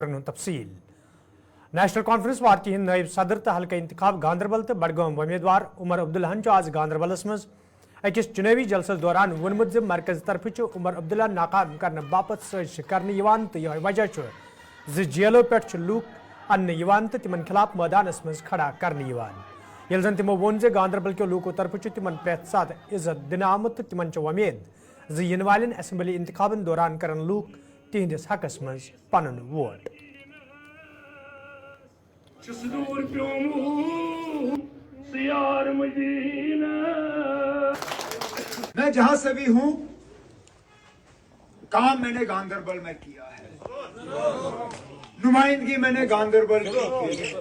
तफसील national conference party Hind नायब सदर तो हल्का इंतखाब गांधरबल तो बडगाम उम्मीदवार उमर अब्दुल्लाहन आज गांधरबलस मज अकिस चुनावी जलसस दौरान वोनमुत मरकज तरफ उमर अब्दुल्ला नाकाम करने बापत साजिश कर तो यह वजह जेलों पे लूक अन्न तो तिमन खिलाफ मैदानस मज खड़ा कर जन तमो वोन गांधरबल के लूको तरफ तिमन प्रेत सात इज्जत दिन आमुत तो तिमन उम्मीद इन वालन असम्बली इंतखाबन दौरान कर लूक तिहंदिस हकस मज पन वोट। मैं जहां से भी हूं काम मैंने गांधरबल में किया है, नुमाइंदगी मैंने गांधरबल की है।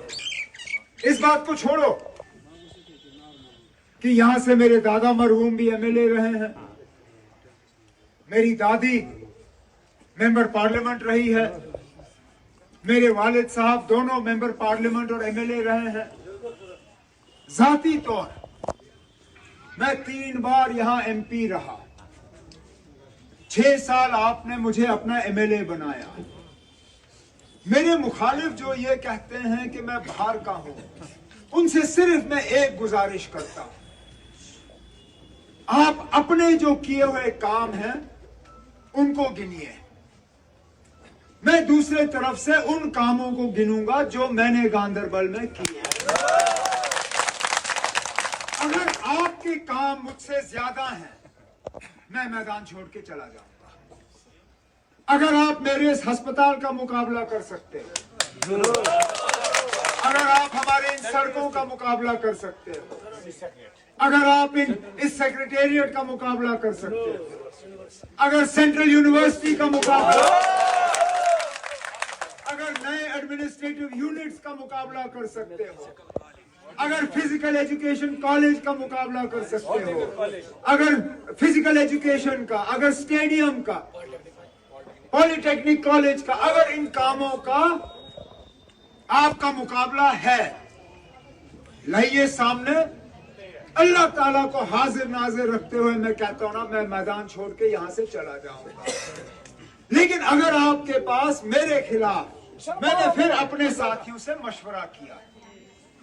इस बात को छोड़ो कि यहां से मेरे दादा मरहूम भी एमएलए रहे हैं, मेरी दादी मेंबर पार्लियामेंट रही है, मेरे वालिद साहब दोनों मेंबर पार्लियामेंट और एमएलए रहे हैं। जाती तौर मैं 3 बार यहां एमपी रहा, 6 साल आपने मुझे अपना एमएलए बनाया। मेरे मुखालिफ जो ये कहते हैं कि मैं बाहर का हूं, उनसे सिर्फ मैं एक गुजारिश करता हूं, आप अपने जो किए हुए काम हैं उनको गिनिए, मैं दूसरे तरफ से उन कामों को गिनूंगा जो मैंने गांधरबल में किए। अगर आपके काम मुझसे ज्यादा हैं, मैं मैदान छोड़ के चला जाऊंगा। अगर आप मेरे इस अस्पताल का मुकाबला कर सकते हो, अगर आप हमारे इन सड़कों का मुकाबला कर सकते हो, अगर आप इस सेक्रेटेरिएट का मुकाबला कर सकते हो, अगर सेंट्रल यूनिवर्सिटी का मुकाबला, अगर नए एडमिनिस्ट्रेटिव यूनिट्स का मुकाबला कर सकते हो, अगर फिजिकल एजुकेशन कॉलेज का मुकाबला कर सकते हो, अगर फिजिकल एजुकेशन का, अगर स्टेडियम का, पॉलिटेक्निक कॉलेज का, अगर इन कामों का आपका मुकाबला है, लाइए सामने। अल्लाह ताला को हाजिर नाजिर रखते हुए मैं कहता हूं ना, मैं मैदान छोड़ के यहां से चला जाऊंगा। लेकिन अगर आपके पास मेरे खिलाफ, मैंने फिर अपने साथियों से मशवरा किया,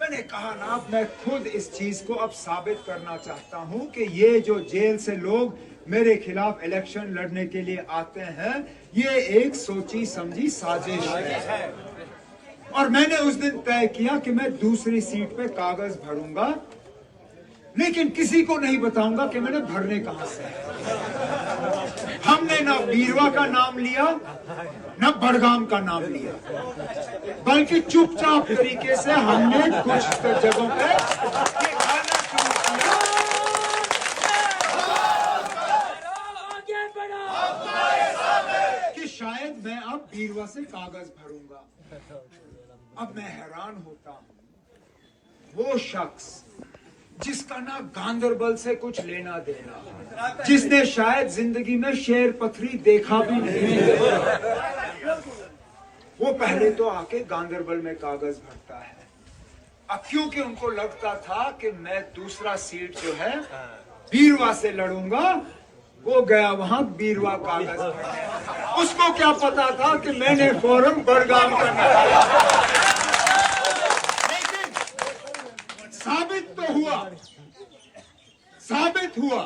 मैंने कहा ना, मैं खुद इस चीज को अब साबित करना चाहता हूं कि ये जो जेल से लोग मेरे खिलाफ इलेक्शन लड़ने के लिए आते हैं, ये एक सोची समझी साजिश है। और मैंने उस दिन तय किया कि मैं दूसरी सीट पे कागज भरूंगा, लेकिन किसी को नहीं बताऊंगा कि मैंने भरने कहां से। हमने ना बीरवा का नाम लिया, ना बड़गाम का नाम लिया, बल्कि चुपचाप तरीके से हमने कुछ जगहों पे कि शायद मैं अब बीरवा से कागज भरूंगा। अब मैं हैरान होता हूं, वो शख्स जिसका ना गांधरबल से कुछ लेना देना, जिसने शायद जिंदगी में शेर पथरी देखा भी नहीं, वो पहले तो आके गांधरबल में कागज भरता है। अब क्योंकि उनको लगता था कि मैं दूसरा सीट जो है बीरवा से लड़ूंगा, वो गया वहां बीरवा कागज भरने। उसको क्या पता था कि मैंने फौरन बड़गाम करना है। साबित हुआ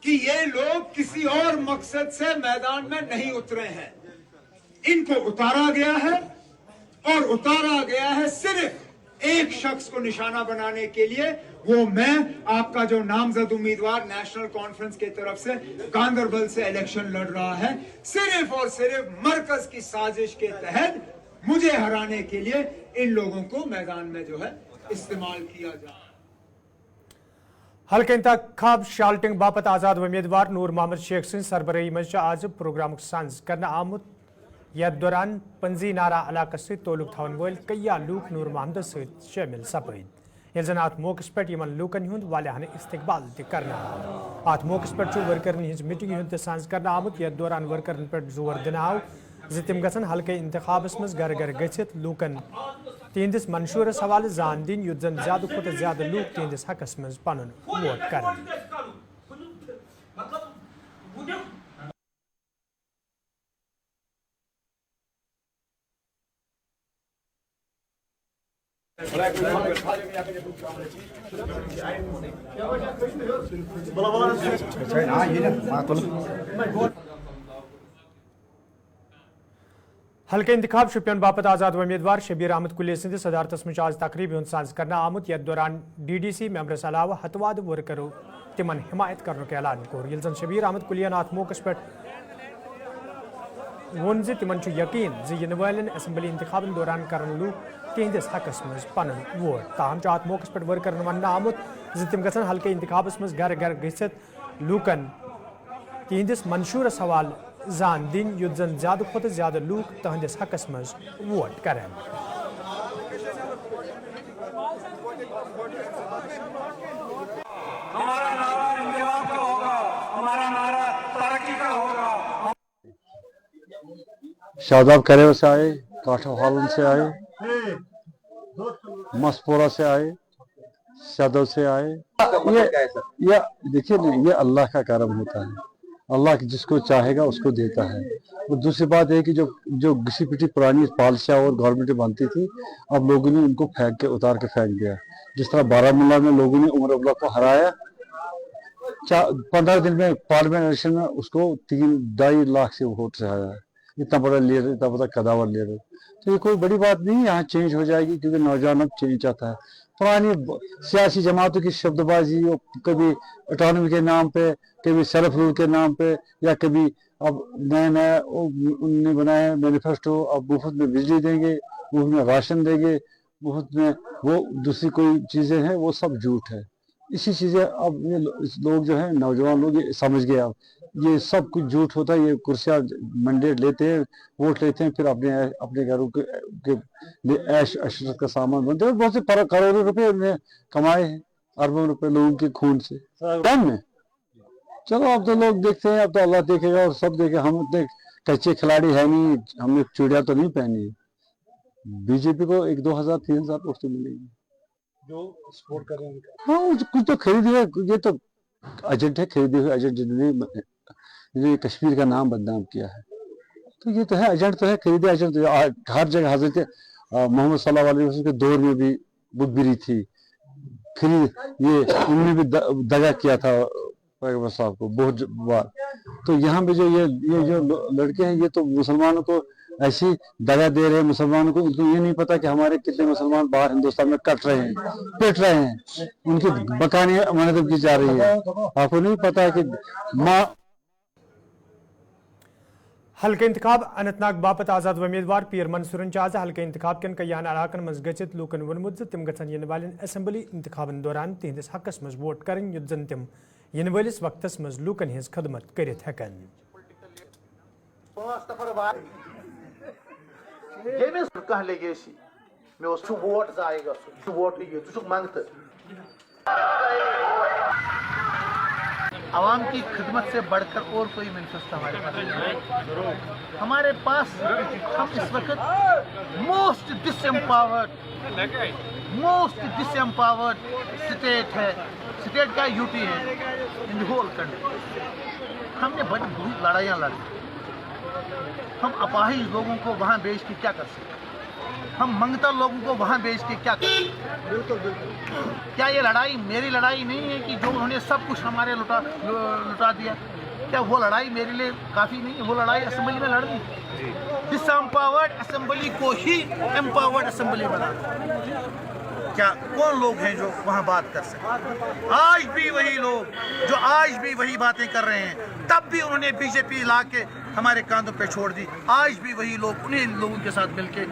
कि ये लोग किसी और मकसद से मैदान में नहीं उतरे हैं, इनको उतारा गया है, और उतारा गया है सिर्फ एक शख्स को निशाना बनाने के लिए। वो मैं, आपका जो नामजद उम्मीदवार नेशनल कॉन्फ्रेंस की तरफ से गांधरबल से इलेक्शन लड़ रहा है, सिर्फ और सिर्फ मरकज की साजिश के तहत मुझे हराने के लिए इन लोगों को मैदान में जो है इस्तेमाल किया जाए। हल्का इंतखाब शाल्टिंग बापत आजाद उम्मीदवार नूर मोहम्मद शेख सिंह सरबराही मज आज प्रोग्राम सांझ करना आमुत। यथ दौरान पंजी नारा इलाक से तोलुक थवन वल कया लूक नूर मोहम्मद सहित शामिल सपद। यह अत मौके पे लूकन हुंद वालियान इस्तकबाल करना। अत मौके पे वर्करन हज मीटिंग हुंद सांझ करना आमुत। यथ दौरान वर्करन पे जोर दिन आव तिम गसन हल्के इंतखाबस मज घर घर गथित लूकन तिहंदिस मंशूरस हवाले जान दिन युद्ध जन ज्यादा खुद ज्यादा लूक तिहंदिस हकस मज पन वोट कर। हल्के इंतखाब शुपियन बापत आजाद उम्मीदवार शबीर अहमद कुली सिंध सदारतस मज आज तकरीब हुंद साज करना आमुत यथ दौरान DDC मेंबरस अलावा हतवाद वर्करों तिमन हिमायत करने के ऐलान कोर यिल जन शबीर अहमद कुलियन अत मौकस पे वोन ज तिमन छु यकीन ज यिन वालन असेंबली इंतखाबन दौरान करन लूक तिहंदिस हकस मज पन वोट ताहम छु अत मौकस पे वर्करन वन आमुत ज तिम गसन हल्के इंतखाबस मज घर घर गसित लूकन तिहंदिस मंशूर सवाल जान दिन युद्ध जन ज्यादा खुद ज्यादा लूक तहंदिस हकस मज वोट करें। हमारा नारा इंकलाब का होगा, हमारा नारा तरक्की का होगा। शादाब करेव से आए, काठा हालन से आए, मसपोरा से आए, सदव से आए। ये देखिए ना, ये अल्लाह का करम होता है। अल्लाह जिसको चाहेगा उसको देता है। और दूसरी बात है कि जो घिसी पिटी पुरानी पॉलिसियाँ और गवर्नमेंट बनती थी, अब लोगों ने उनको फेंक के उतार के फेंक दिया। जिस तरह बारामूला में लोगों ने उमर अब्दुल्ला को हराया, 15 दिन में पार्लियामेंट इलेक्शन में उसको 3-2.5 लाख से वोट से हराया। इतना बड़ा लीडर, इतना बड़ा कदावर लीडर, तो ये कोई बड़ी बात नहीं। यहाँ चेंज हो जाएगी क्योंकि नौजवान अब चेंज चाहता है। पुरानी सियासी जमातों की शब्दबाजी, कभी ऑटोनॉमी के नाम पे, कभी सेल्फ रूल के नाम पे, या कभी अब नया उन्होंने बनाया मैनिफेस्टो, अब मुफ्त में बिजली देंगे, मुफ्त में राशन देंगे, मुफ्त में वो दूसरी कोई चीजें हैं, वो सब झूठ है। इसी चीजें अब ये लोग जो है, नौजवान लोग ये समझ गए अब ये सब कुछ झूठ होता है। ये कुर्सियाँ मैंडेट लेते हैं, वोट लेते हैं, फिर अपने घरों के लिए ऐश अशरत का सामान बनते हैं। बहुत से करोड़ों रुपए उन्हें कमाए हैं, अरबों रुपए लोगों के खून से टाइम में। चलो अब तो लोग देखते हैं, अब तो अल्लाह देखेगा और सब देखेगा। हम इतने कच्चे खिलाड़ी है नहीं, हमने चूड़िया तो नहीं पहनी है। बीजेपी को 1-2 हज़ार 3 हज़ार वोट तो मिलेगी जो सपोर्ट कर रहे हैं। हाँ, कुछ तो खरीदे, ये तो एजेंट है, खरीदे हुए एजेंट जिन्होंने कश्मीर का नाम बदनाम किया है। तो ये तो है, एजेंट तो है, खरीदे एजेंट। हर जगह हजरत मोहम्मद सल्लल्लाहु अलैहि वसल्लम के दौर में भी बुकबिरी थी, फिर ये उन्होंने भी दगा किया था पैगंबर साहब को बहुत बार। तो यहाँ पे जो ये जो लड़के हैं, ये तो मुसलमानों को ऐसी दगा दे रहे हैं। मुसलमानों को इनको ये नहीं पता कि हमारे कितने मुसलमान बाहर हिंदुस्तान में कट रहे हैं, पिट रहे हैं, उनकी बकानी अमानत की जा रही है। आपको नहीं पता कि माँ हल्के इंतखाब अनंतनाग बापत आजाद उम्मीदवार पीर मंसूरन आज हल्के इंतखाब कन कयान इलाकन मज गचित लूकन वोनमुत तिम गन इन वाल असेंबली इंतखाबन दौरान तिहंदिस हकस मज वोट करें युद्ध जन तिम इन वलिस वक्तस मज लूकन हिंस खदमत करित हेकन। यमिस कह लेगेसी मे वोट जाए वोट लगे मंगत आवाम की खिदमत से बढ़कर और कोई मैनिफेस्टो हमारे पास नहीं। हमारे पास हम इस वक्त मोस्ट डिसएम्पावर्ड स्टेट है, स्टेट का यूटी है इन द होल कंट्री। हमने बड़ी बुरी लड़ाइयाँ लड़ी। हम अपाहिज लोगों को वहाँ बेच के क्या कर सकते, हम मंगता लोगों को वहाँ बेच के क्या कर सकते। बिल्कुल क्या ये लड़ाई मेरी लड़ाई नहीं है कि जो उन्होंने सब कुछ हमारे लुटा दिया? क्या वो लड़ाई मेरे लिए काफ़ी नहीं है? वो लड़ाई असेंबली में लड़नी, डिसएम्पावर्ड असेंबली को ही एम्पावर्ड असेंबली बना। क्या कौन लोग हैं जो वहाँ बात कर सकते? आज भी वही लोग जो आज भी वही बातें कर रहे हैं, तब भी उन्होंने बीजेपी ला के हमारे कांधों पे छोड़ दी। आज भी वही लोग उन्हीं लोगों के साथ मिलके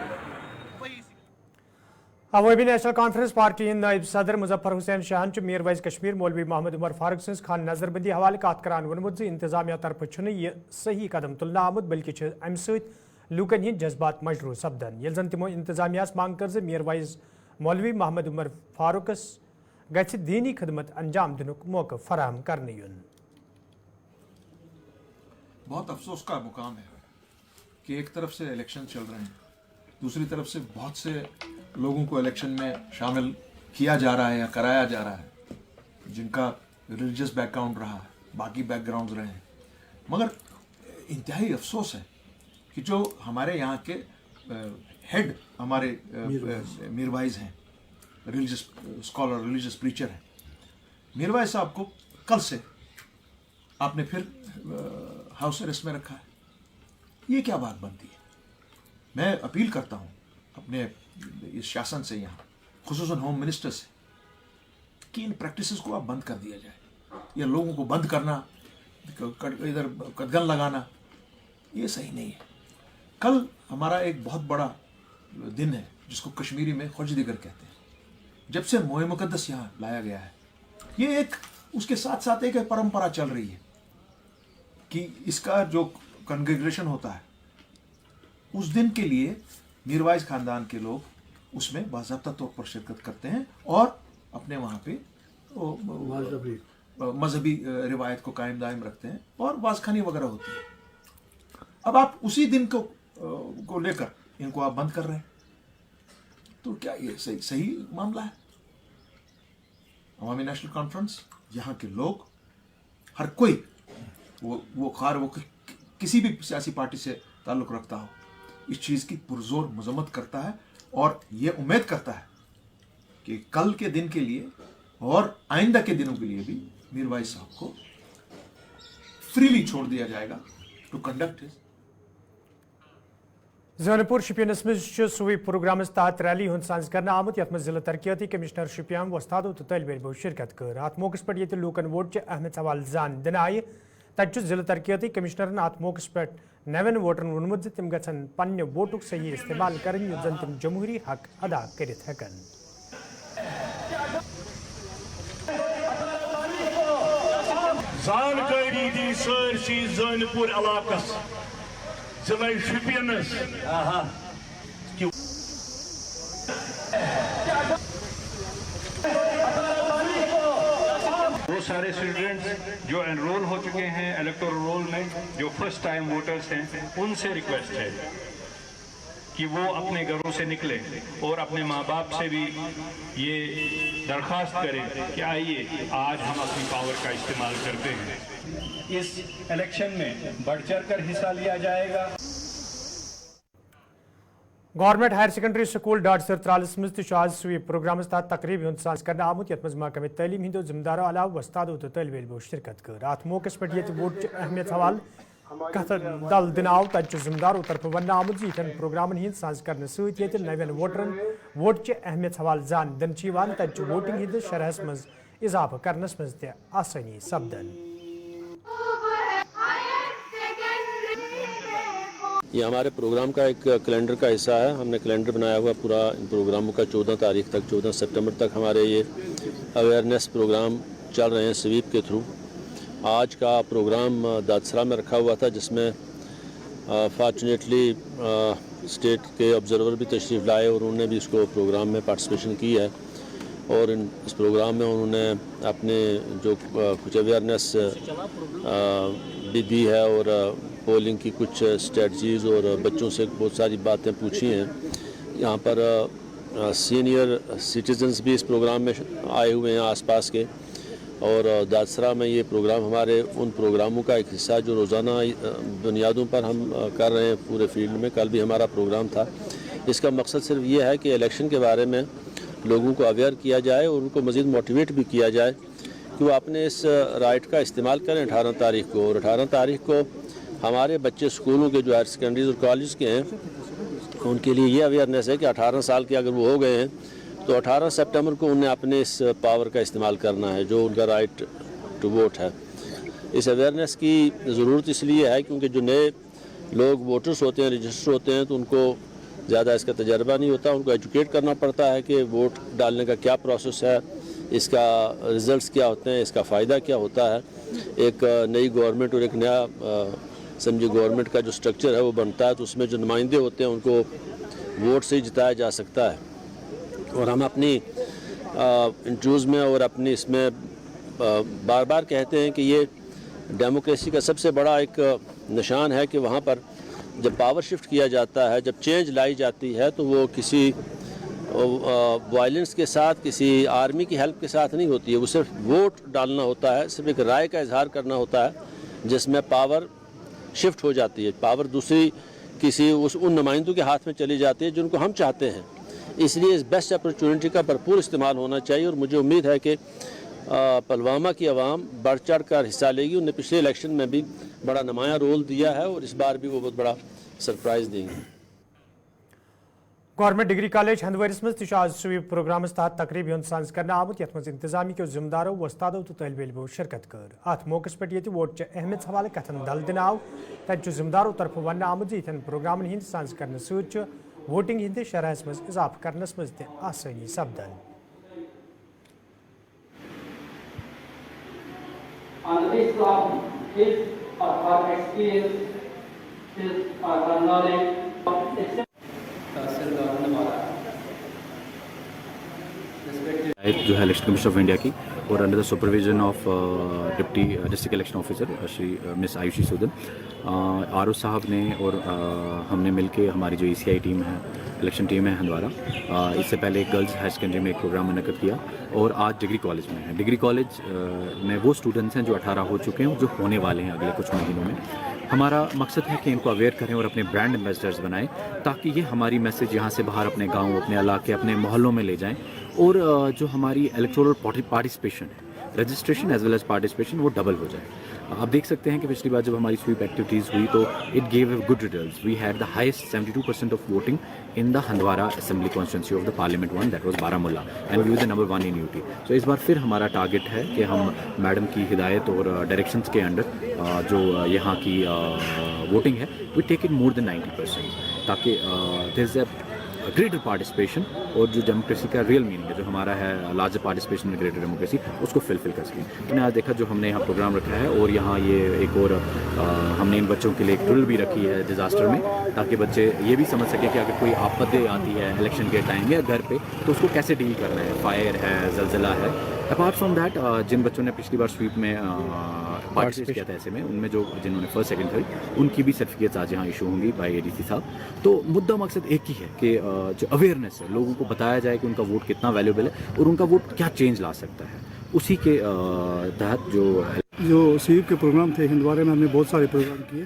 अवैबी नेशनल कॉन्फ्रेंस पार्टी नायब सदर मुजफ्फर हुसैन शाहन मीर वाइज कश्मीर मौलवी मोहम्मद उमर फारूक सज खान नजरबंदी हवाले कत करान वोनमुत इंतजामिया तरफ यह सही कदम तुलना आमुत बल्कि अमि सत लूकन हंद जज्बात मजरू सपदन ये जन तमो इंतजामियास मांग कर मीर वाइज मौलवी मोहम्मद उमर फारूकस गछि दीनी खदमत अंजाम दिनुक मौका फराहम करने युन। बहुत अफसोस का मुकाम है कि एक तरफ से इलेक्शन चल रहे हैं, दूसरी तरफ से बहुत से लोगों को इलेक्शन में शामिल किया जा रहा है या कराया जा रहा है जिनका रिलीजियस बैकग्राउंड रहा है, बाकी बैकग्राउंड्स रहे हैं। मगर इंतहाई अफसोस है कि जो हमारे यहाँ के हेड हमारे मीर वाइज हैं, रिलीजियस स्कॉलर, रिलीजियस प्रीचर हैं। मीरवाइज साहब को कल से आपने फिर हाउस अरेस्ट में रखा है, ये क्या बात बनती है? मैं अपील करता हूँ अपने इस शासन से, यहाँ खुसूसन होम मिनिस्टर से, कि इन प्रैक्टिसेस को आप बंद कर दिया जाए। या लोगों को बंद करना, इधर कदगन लगाना, ये सही नहीं है। कल हमारा एक बहुत बड़ा दिन है जिसको कश्मीरी में खुर्ज दिगर कहते हैं। जब से मोए मुकद्दस यहाँ लाया गया है, ये एक उसके साथ साथ एक परंपरा चल रही है कि इसका जो कॉन्ग्रेगेशन होता है उस दिन के लिए मीरवाइज खानदान के लोग उसमें बाज़ाब्ता तौर पर शिरकत करते हैं और अपने वहाँ पे मजहबी रिवायत को कायम दायम रखते हैं और वाजखानी वगैरह होती है। अब आप उसी दिन को लेकर इनको आप बंद कर रहे हैं, तो क्या ये सही मामला है? अवामी नेशनल कॉन्फ्रेंस, यहाँ के लोग, हर कोई वो किसी भी सियासी पार्टी से ताल्लुक़ रखता हो, इस चीज़ की पुरजोर मजम्मत करता है और ये उम्मीद करता है कि कल के दिन के लिए और आइंदा के दिनों के लिए भी मीरवाइज साहब को फ्रीली छोड़ दिया जाएगा टू कंडक्ट हिज। ज़ोनपुर शुपियनस में सूवी प्रोग्राम तहत रैली हुंद सांस करना आमुत यथ जिला तरक्याती कमिश्नर शुपियान वस्तादों तो तलब इलमो शिरकत कर। अत मौके पर ये लूकन वोट अहमियत सवाल जान दिन आये। तत जिला तरक्याती कमिश्नर अत मौके पर नवन वोटरन वोनमुत तम गन पन्ने वोटुक सही इस्तेमाल करन युत जन तम जमहूरी हक अदा करित हेकन। जानकारी दी सरसी ज़ोनपुर इलाकस जिला शुपियनस वो सारे स्टूडेंट्स जो एनरोल हो चुके हैं इलेक्टोरल रोल में, जो फर्स्ट टाइम वोटर्स हैं, उनसे रिक्वेस्ट है कि वो अपने घरों से निकले और अपने माँ बाप से भी ये दरख्वास्त करें कि आइए आज हम अपनी पावर का इस्तेमाल करते हैं। इस इलेक्शन में बढ़ चढ़ कर हिस्सा लिया जाएगा। गवर्नमेंट हायर सेकेंडरी स्कूल डाट सरत्रालस मज आज सूवी प्रोग्राम तहत तकरीब हुंद सांस करना आमुत यथ मज महकमे तलीम हिंदो जिम्मेदारों अलावा वस्तादों तो तलब इलमो शिरकत कर। अत मौके पर ये वोट अहमियत सवाल कथ दल दिन आव तत जिम्मेदारों तरफ वन आमुत यन प्रोग्रामन हिंद सांस करने सत नवन वोटरन वोट अहमियत सवाल जान दिन तत वोटिंग हिंद शरहस मज इजाफा करनस मज त आसानी सपदन। ये हमारे प्रोग्राम का एक कैलेंडर का हिस्सा है। हमने कैलेंडर बनाया हुआ पूरा इन प्रोग्रामों का 14 तारीख तक, 14 सितंबर तक हमारे ये अवेयरनेस प्रोग्राम चल रहे हैं स्वीप के थ्रू। आज का प्रोग्राम दादसरा में रखा हुआ था जिसमें फॉर्चुनेटली स्टेट के ऑब्जर्वर भी तशरीफ़ लाए और उन्होंने भी इसको प्रोग्राम में पार्टिसिपेशन की है और इस प्रोग्राम में उन्होंने अपने जो कुछ अवेयरनेस भी दी है और पोलिंग की कुछ स्ट्रेटजीज़ और बच्चों से बहुत सारी बातें पूछी हैं। यहाँ पर सीनियर सिटीजन्स भी इस प्रोग्राम में आए हुए हैं आसपास के, और दादसरा में ये प्रोग्राम हमारे उन प्रोग्रामों का एक हिस्सा जो रोज़ाना बुनियादों पर हम कर रहे हैं पूरे फील्ड में। कल भी हमारा प्रोग्राम था। इसका मकसद सिर्फ ये है कि इलेक्शन के बारे में लोगों को अवेयर किया जाए और उनको मज़ीद मोटिवेट भी किया जाए कि वो अपने इस राइट का इस्तेमाल करें 18 तारीख को। और 18 तारीख को हमारे बच्चे स्कूलों के जो हायर सेकेंडरीज और कॉलेज के हैं उनके लिए ये अवेयरनेस है कि 18 साल के अगर वो हो गए हैं तो 18 सितंबर को उन्हें अपने इस पावर का इस्तेमाल करना है जो उनका राइट टू वोट है। इस अवेयरनेस की ज़रूरत इसलिए है क्योंकि जो नए लोग वोटर्स होते हैं, रजिस्टर होते हैं, तो उनको ज़्यादा इसका तजर्बा नहीं होता। उनको एजुकेट करना पड़ता है कि वोट डालने का क्या प्रोसेस है, इसका रिज़ल्ट्स क्या होते हैं, इसका फ़ायदा क्या होता है। एक नई गवर्नमेंट और एक नया समझिए गवर्नमेंट का जो स्ट्रक्चर है वो बनता है तो उसमें जो नुमाइंदे होते हैं उनको वोट से ही जिताया जा सकता है। और हम अपनी इंटरव्यूज़ में और अपनी इसमें बार बार कहते हैं कि ये डेमोक्रेसी का सबसे बड़ा एक निशान है कि वहाँ पर जब पावर शिफ्ट किया जाता है, जब चेंज लाई जाती है तो वो किसी वायलेंस के साथ, किसी आर्मी की हेल्प के साथ नहीं होती है। वो सिर्फ वोट डालना होता है, सिर्फ एक राय का इजहार करना होता है जिसमें पावर शिफ्ट हो जाती है। पावर दूसरी किसी उन नुमाइंदों के हाथ में चली जाती है जिनको हम चाहते हैं। اس لیے اس بیسٹ اپرچونٹی کا بھرپور استعمال ہونا چاہیے اور مجھے امید ہے کہ پلوامہ کی عوام بڑھ چڑھ کر حصہ لے گی. انہیں پچھلے الیکشن میں بھی بڑا نمایاں رول دیا ہے اور اس بار بھی وہ بہت بڑا سرپرائز دیں گے. گورنمنٹ ڈگری کالج ہندوارس مز تہ آج سویپ پروگرامس تحت تقریب ہند سانز کرنے آمت یت مز انتظامیہ کے ذمہ دارو وستادو تو طالب علمو شرکت کر. ات موقع پہ یہ ووٹ چہ اہمیت حوالہ کتن دل دن آو تت ذمہ دارو طرف ون آمت یتن پروگرامن ہند سانز کرنے ست ووٹنگ ہند شرحس مز اضافہ کرنس مز تہ آسانی سپدن. On the basis of his or her experience, his or her knowledge, جو ہے الیکشن کمیشن آف انڈیا کی اور under the supervision of deputy district election officer Shri miss Ayushi Sudan R O صاحب نے اور ہم نے مل کے ہماری جو ای سی آئی ٹیم ہے الیکشن ٹیم ہے ہندوارہ اس سے پہلے گرلز ہائر سیکنڈری میں ایک پروگرام منعقد کیا اور آج ڈگری کالج میں ہے. ڈگری کالج میں وہ اسٹوڈنٹس ہیں جو 18 ہو چکے ہیں جو ہونے والے ہیں اگلے کچھ مہینوں میں. ہمارا مقصد ہے کہ ان کو اویئر کریں اور اپنے برانڈ ایمبیسڈرز بنائیں تاکہ یہ ہماری میسج یہاں سے باہر اپنے گاؤں اپنے علاقے اپنے محلوں میں لے جائیں اور جو ہماری الیکٹورل پارٹیسپیشن ہے registration as well as participation وہ ڈبل ہو جائے. آپ دیکھ سکتے ہیں کہ پچھلی بار جب ہماری سویپ ایکٹیویٹیز ہوئی تو it gave a good results. We had the highest 72% of voting in the Handwara assembly constituency of the parliament 1 that was Baramulla and we was the number 1 in U T. So اس بار پھر ہمارا target ہے کہ ہم madam کی ہدایت اور ڈائریکشنس کے انڈر جو یہاں کی ووٹنگ ہے وی ٹیک اٹ مور دین 90% تاکہ دیر از اے گریٹر پارٹیسپیشن اور جو ڈیموکریسی کا ریئل میننگ ہے جو ہمارا ہے لارجر پارٹیسپیشن میں گریٹر ڈیموکریسی اس کو فلفل کر سکیں. میں نے آج دیکھا جو ہم نے یہاں پروگرام رکھا ہے اور یہاں یہ ایک اور ہم نے ان بچوں کے لیے ایک ڈرل بھی رکھی ہے ڈیزاسٹر میں تاکہ بچے یہ بھی سمجھ سکیں کہ اگر کوئی آفت آتی ہے الیکشن کے ٹائم یا گھر پہ تو اس کو کیسے ڈیل کرنا ہے. فائر ہے زلزلہ ہے. اپارٹ فرام دیٹ جن بچوں نے پچھلی بار سویپ میں پارٹیسپیٹ کیا تھا ایسے میں ان میں جو جنہوں نے فرسٹ سیکنڈ تھری ان کی بھی سرٹیفکیٹس آج یہاں ایشو ہوں گی بائی اے ڈی سی صاحب. تو مدعا مقصد ایک ہی ہے کہ جو اویئرنیس ہے لوگوں کو بتایا جائے کہ ان کا ووٹ کتنا ویلیوبل ہے اور ان کا ووٹ کیا چینج لا سکتا ہے. اسی کے تحت جو سویپ کے پروگرام تھے ہندوارے میں ہم نے بہت سارے پروگرام کیے.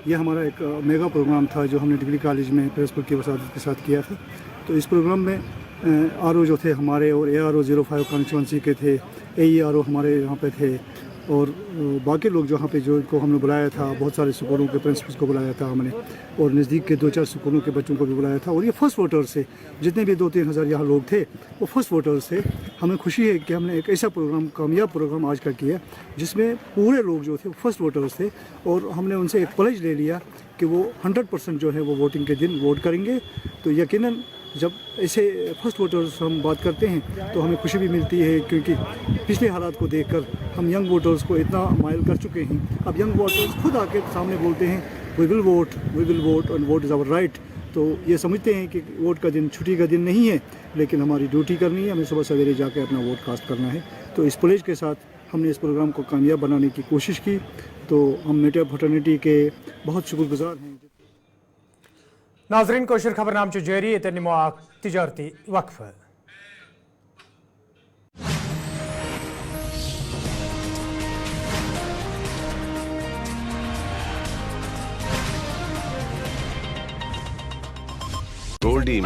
یہ ہمارا ایک میگا پروگرام تھا جو ہم نے ڈگری کالج میں پرنسپل کی وسادت کے ساتھ کیا تھا. تو اس پروگرام میں آر او جو تھے ہمارے اور اے آر او 05 کانسٹیچوئنسی کے تھے, اے ای آر او ہمارے یہاں پہ تھے اور باقی لوگ جو یہاں پہ جو کو ہم نے بلایا تھا. بہت سارے اسکولوں کے پرنسپلس کو بلایا تھا ہم نے اور نزدیک کے 2-4 اسکولوں کے بچوں کو بھی بلایا تھا. اور یہ فرسٹ ووٹرز سے جتنے بھی 2-3 ہزار یہاں لوگ تھے وہ فرسٹ ووٹرز تھے. ہمیں خوشی ہے کہ ہم نے ایک ایسا پروگرام کامیاب پروگرام آج کا کیا جس میں پورے لوگ جو تھے فرسٹ ووٹرز تھے اور ہم نے ان سے ایک پلیج لے لیا کہ وہ 100% جو ہے وہ ووٹنگ کے دن ووٹ کریں گے. تو یقیناً جب ایسے فرسٹ ووٹرز ہم بات کرتے ہیں تو ہمیں خوشی بھی ملتی ہے کیونکہ پچھلے حالات کو دیکھ کر ہم ینگ ووٹرز کو اتنا مائل کر چکے ہیں. اب ینگ ووٹرز خود آ کے سامنے بولتے ہیں we will vote and vote is our right. تو یہ سمجھتے ہیں کہ ووٹ کا دن چھٹی کا دن نہیں ہے لیکن ہماری ڈیوٹی کرنی ہے, ہمیں صبح سویرے جا کے اپنا ووٹ کاسٹ کرنا ہے. تو اس پلیج کے ساتھ ہم نے اس پروگرام کو کامیاب بنانے کی کوشش کی. تو ہم میڈیا فٹرنیٹی کے بہت شکر گزار ہیں. ناظرین کوشر خبر نام جاری یہ نمو تجارتی وقفہ. گولڈی